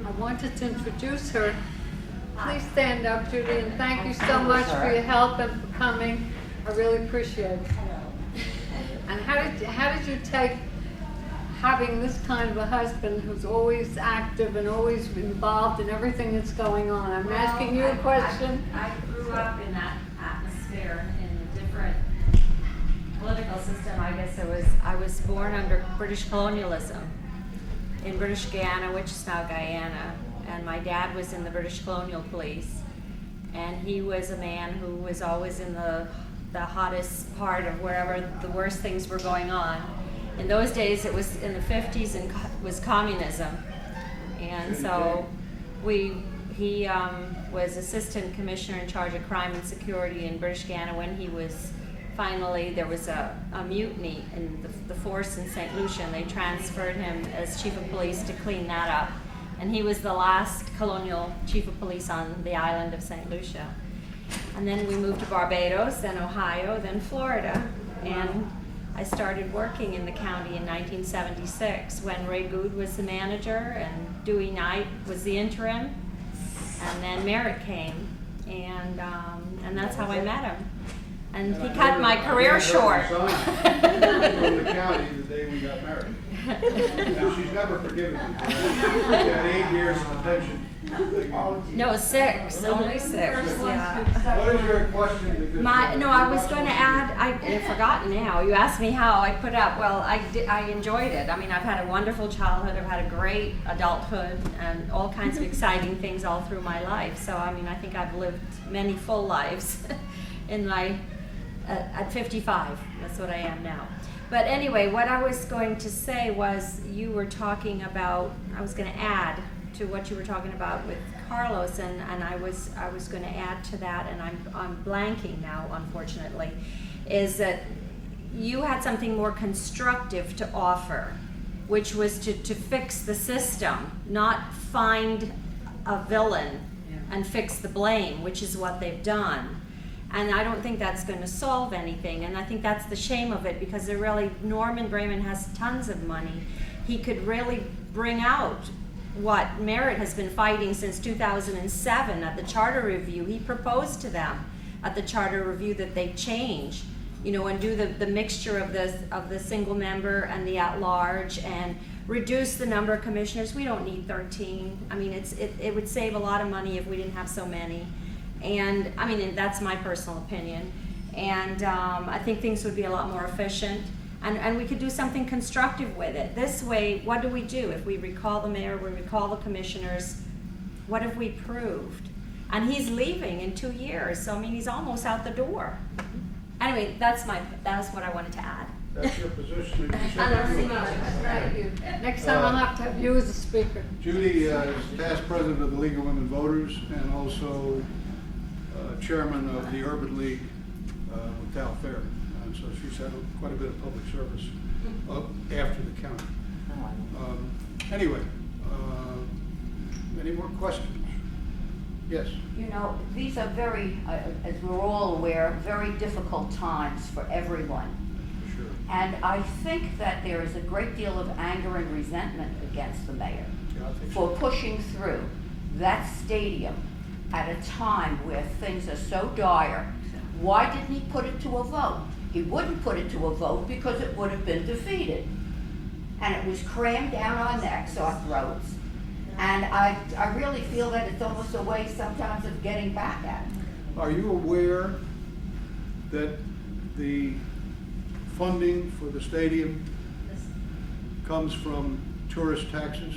I wanted to introduce her. Please stand up, Judy, and thank you so much for your help and for coming. I really appreciate it. And how did you take having this kind of a husband who's always active and always involved in everything that's going on? I'm asking you a question. I grew up in that atmosphere in a different political system. I guess I was born under British colonialism in British Guiana, which is now Guyana, and my dad was in the British colonial police, and he was a man who was always in the hottest part of wherever the worst things were going on. In those days, it was in the 50s and was communism, and so he was assistant commissioner in charge of crime and security in British Guiana when he was finally, there was a mutiny in the force in St. Lucia, and they transferred him as chief of police to clean that up. And he was the last colonial chief of police on the island of St. Lucia. And then we moved to Barbados, then Ohio, then Florida. And I started working in the county in 1976 when Ray Good was the manager and Dewey Knight was the interim. And then Merritt came, and that's how I met him. And he cut my career short. From the county the day we got married. Now, she's never forgiven me. She had 8 years of detention. No, 6, only 6. Yeah. What is your question? I was going to add, I've forgotten now. You asked me how I put up. Well, I enjoyed it. I mean, I've had a wonderful childhood. I've had a great adulthood and all kinds of exciting things all through my life. So, I mean, I think I've lived many full lives at 55. That's what I am now. But anyway, what I was going to say was you were talking about, I was going to add to what you were talking about with Carlos, and I was going to add to that, and I'm blanking now, unfortunately, is that you had something more constructive to offer, which was to fix the system, not find a villain and fix the blame, which is what they've done. And I don't think that's going to solve anything, and I think that's the shame of it, because Norman Brayman has tons of money. He could really bring out what Merritt has been fighting since 2007 at the Charter Review. He proposed to them at the Charter Review that they change, and do the mixture of the single member and the at-large, and reduce the number of commissioners. We don't need 13. I mean, it would save a lot of money if we didn't have so many. And I mean, that's my personal opinion. And I think things would be a lot more efficient. And we could do something constructive with it. This way, what do? If we recall the mayor, we recall the commissioners, what have we proved? And he's leaving in 2 years, so I mean, he's almost out the door. Anyway, that's what I wanted to add. That's your position. Thank you. Next time I'll have to have you as a speaker. Judy is past president of the League of Women Voters and also chairman of the Urban League with Tal Fair. And so she's had quite a bit of public service after the county. Anyway, any more questions? Yes. These are very, as we're all aware, very difficult times for everyone. Sure. And I think that there is a great deal of anger and resentment against the mayor for pushing through that stadium at a time where things are so dire. Why didn't he put it to a vote? He wouldn't put it to a vote because it would have been defeated. And it was crammed down our necks, our throats. And I really feel that it's almost a way sometimes of getting back at it. Are you aware that the funding for the stadium comes from tourist taxes?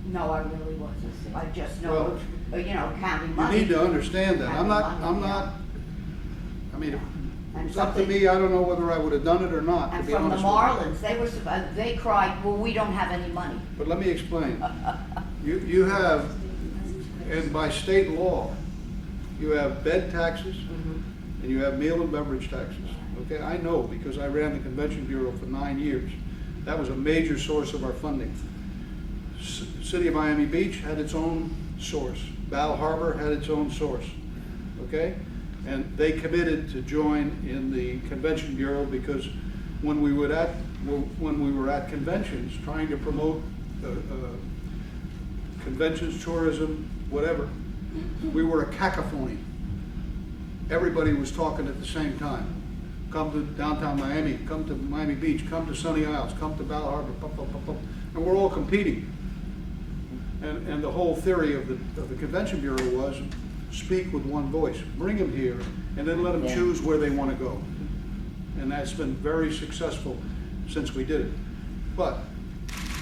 No, I really wasn't. I just know, county money. You need to understand that. I'm not, I mean, if it's up to me, I don't know whether I would have done it or not, to And be from the honest with you. Marlins, they cried, well, we don't have any money. But let me explain. You have, and by state law, you have bed taxes and you have meal and beverage taxes. Okay, I know because I ran the Convention Bureau for 9 years. That was a major source of our funding. City of Miami Beach had its own source. Bal Harbor had its own source. Okay? And they committed to join in the Convention Bureau because when we were at conventions trying to promote conventions, tourism, whatever, we were a cacophony. Everybody was talking at the same time. Come to downtown Miami, come to Miami Beach, come to Sunny Isles, come to Bal Harbour, and we're all competing. And the whole theory of the Convention Bureau was speak with one voice, bring them here, and then let them choose where they want to go. And that's been very successful since we did it. But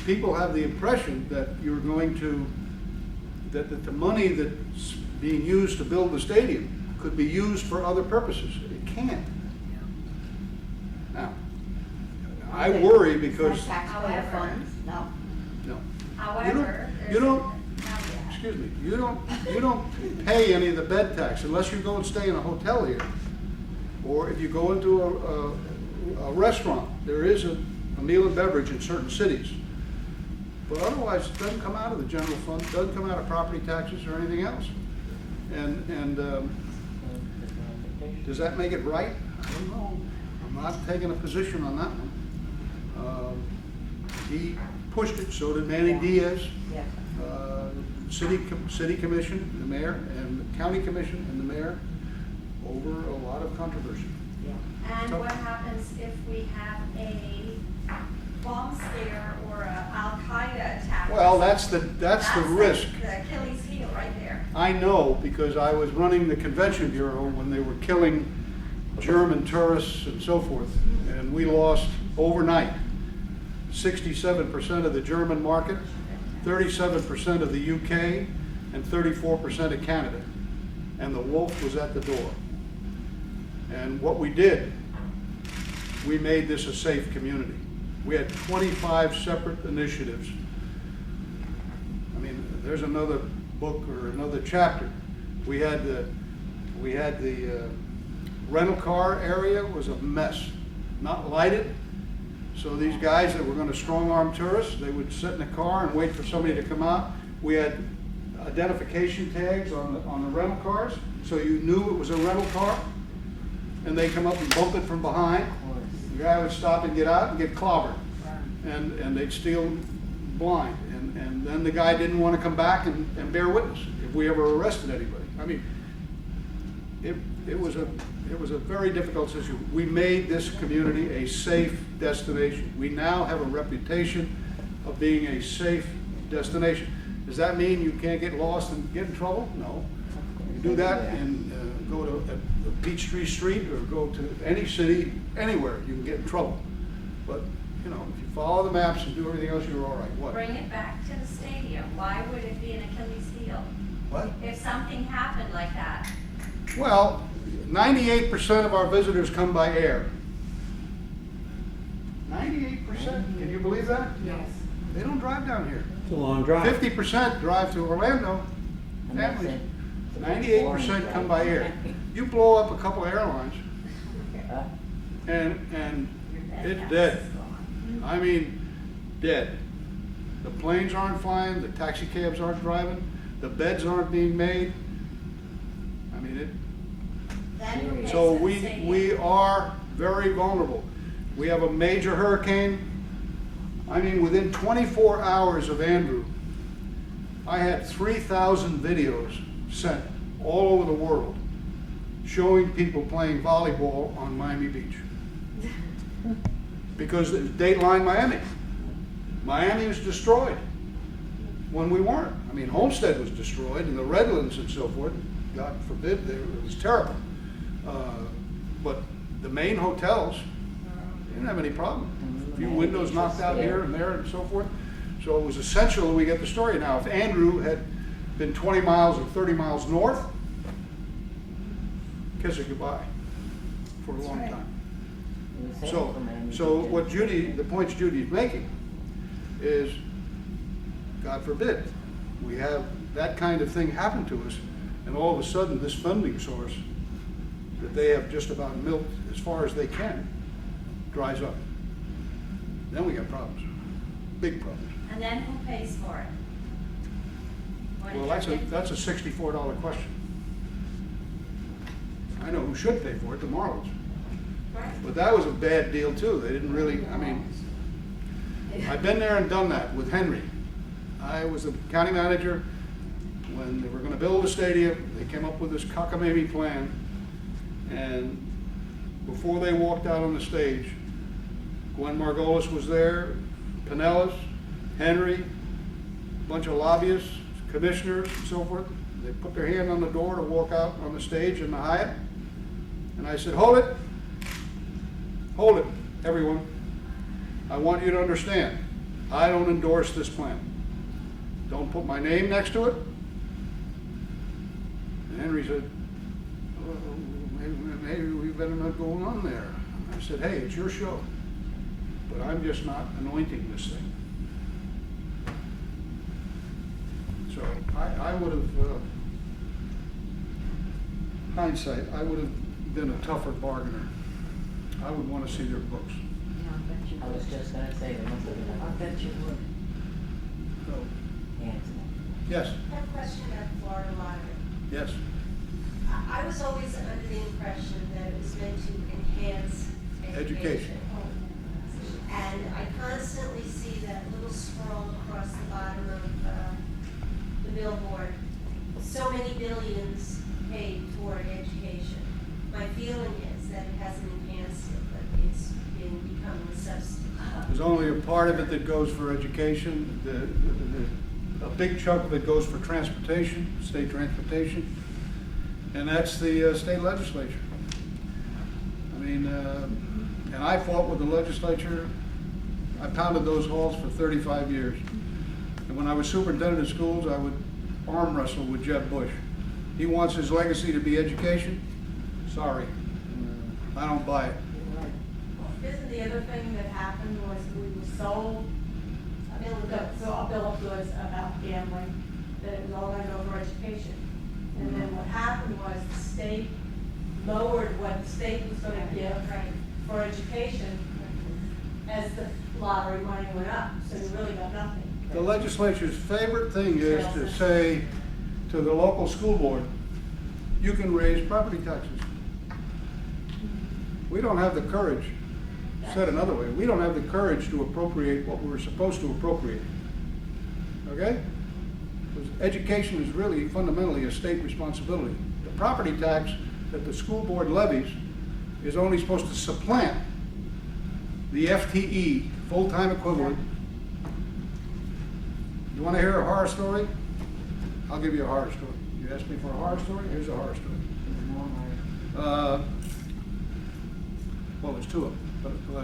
people have the impression that you're going to, that the money that's being used to build the stadium could be used for other purposes. It can't. Now, I worry because, Taxpayer funds, no. no. However, You don't, there's- excuse me, you don't pay any of the bed tax unless you go and stay in a hotel here. Or if you go into a restaurant, there is a meal and beverage in certain cities. But otherwise, it doesn't come out of the general fund, doesn't come out of property taxes or anything else. And does that make it right? I don't know. I'm not taking a position on that one. He pushed it, so did Manny Diaz. Yes. City commission, the mayor, and the county commission and the mayor over a lot of controversy. And what happens if we have a bomb scare or a Al-Qaeda attack? Well, that's the risk. The Achilles heel right there. I know because I was running the Convention Bureau when they were killing German tourists and so forth, and we lost overnight 67% of the German market, 37% of the UK, and 34% of Canada. And the wolf was at the door. And what we did, we made this a safe community. We had 25 separate initiatives. I mean, there's another book or another chapter. We had the rental car area was a mess, not lighted. So these guys that were going to strong-arm tourists, they would sit in the car and wait for somebody to come out. We had identification tags on the rental cars, so you knew it was a rental car. And they come up and bump it from behind. The guy would stop and get out and get clobbered. And they'd steal blind. And then the guy didn't want to come back and bear witness if we ever arrested anybody. I mean, it was a very difficult situation. We made this community a safe destination. We now have a reputation of being a safe destination. Does that mean you can't get lost and get in trouble? No. You can do that and go to Peachtree Street or go to any city, anywhere, you can get in trouble. But, you know, if you follow the maps and do everything else, you're all right. What? Bring it back to the stadium. Why would it be an Achilles heel? What? If something happened like that. Well, 98% of our visitors come by air. 98%. Can you believe that? Yes. They don't drive down here. It's a long drive. 50% drive to Orlando. Families. 98% come by air. You blow up a couple airlines, and it's dead. I mean, dead. The planes aren't flying, the taxi cabs aren't driving, the beds aren't being made. I mean, Then who pays so for the stadium? we are very vulnerable. We have a major hurricane. I mean, within 24 hours of Andrew, I had 3,000 videos sent all over the world showing people playing volleyball on Miami Beach. Because it's Dateline Miami. Miami was destroyed when we weren't. I mean, Homestead was destroyed and the Redlands and so forth. God forbid, it was terrible. But the main hotels, they didn't have any problem. A few windows knocked out here and there and so forth. So it was essential that we get the story. Now, if Andrew had been 20 miles or 30 miles north, kiss it goodbye for a long time. So what the points Judy's making is, God forbid, we have that kind of thing happen to us, and all of a sudden this funding source that they have just about milked as far as they can dries up. Then we got problems, big problems. And then who pays for it? What Well, do you think? that's a $64 question. I know who should pay for it, the Marlins. Right. But that was a bad deal too. They didn't really, I mean, I've been there and done that with Henry. I was the county manager when they were gonna build a stadium. They came up with this cockamamie plan. And before they walked out on the stage, Gwen Margolis was there, Pinellas, Henry, a bunch of lobbyists, commissioners, and so forth. They put their hand on the door to walk out on the stage in the Hyatt. And I said, hold it, everyone. I want you to understand, I don't endorse this plan. Don't put my name next to it. And Henry said, oh, maybe we better not go on there. I said, hey, it's your show, but I'm just not anointing this thing. So I would have, hindsight, I would have been a tougher bargainer. I would want to see their books. Yeah, I bet you I was would. just gonna say, there must have been I bet you would. So, hands. yes, I have a question about the Florida lottery. yes. I was always under the impression that it was meant to enhance education. Education. And I constantly see that little scroll across the bottom of the billboard. So many billions paid toward education. My feeling is that it hasn't enhanced it, but it's been becoming a substitute. There's only a part of it that goes for education. A big chunk of it goes for transportation, state transportation, and that's the state legislature. I mean, and I fought with the legislature. I pounded those halls for 35 years. And when I was superintendent of schools, I would arm wrestle with Jeb Bush. He wants his legacy to be education. Sorry, I don't buy it. Isn't the other thing that happened was we were sold a bill of goods about gambling, that it was all gonna go for education. And then what happened was the state lowered what the state was gonna give for education as the lottery money went up, so you really got nothing. The legislature's favorite thing is to say to the local school board, you can raise property taxes. We don't have the courage, said another way, we don't have the courage to appropriate what we're supposed to appropriate. Okay? Because education is really fundamentally a state responsibility. The property tax that the school board levies is only supposed to supplant the FTE, full-time equivalent. You want to hear a horror story? I'll give you a horror story. You asked me for a horror story? Here's a horror story. Well, there's two of them,